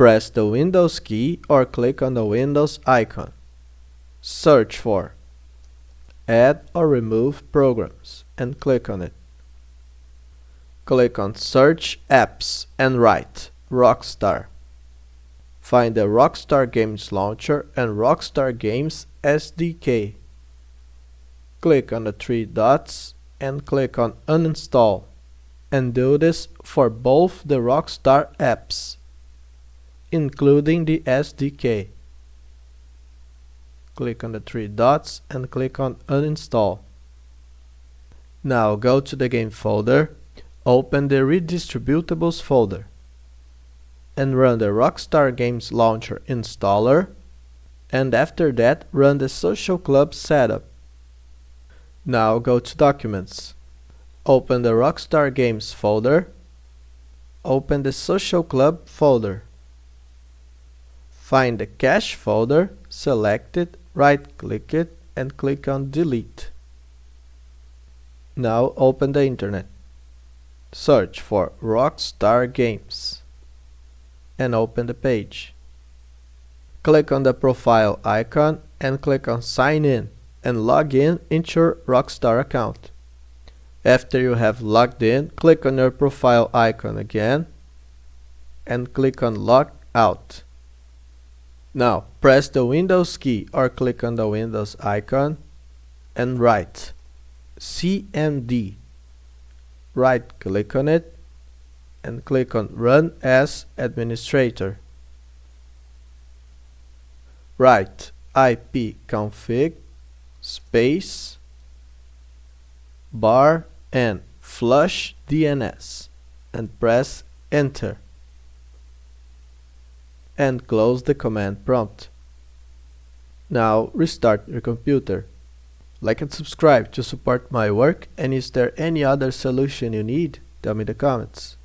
Press the Windows key or click on the Windows icon. Search for Add or Remove Programs and click on it. Click on Search Apps and write Rockstar. Find the Rockstar Games Launcher and Rockstar Games SDK. Click on the three dots and click on Uninstall, and do this for both the Rockstar apps, including the SDK. Click on the three dots and click on Uninstall. Now go to the game folder, open the Redistributables folder, and run the Rockstar Games Launcher installer, and after that run the Social Club setup. Now go to Documents, open the Rockstar Games folder, open the Social Club folder. Find the Cache folder, select it, right-click it, and click on Delete. Now open the internet. Search for Rockstar Games and open the page. Click on the profile icon and click on Sign In and log in into your Rockstar account. After you have logged in, click on your profile icon again and click on Log Out. Now press the Windows key or click on the Windows icon and write CMD. Right-click on it and click on Run as Administrator. Write ipconfig space bar and flush DNS and press Enter. And close the command prompt. Now restart your computer. Like and subscribe to support my work, and is there any other solution you need? Tell me in the comments.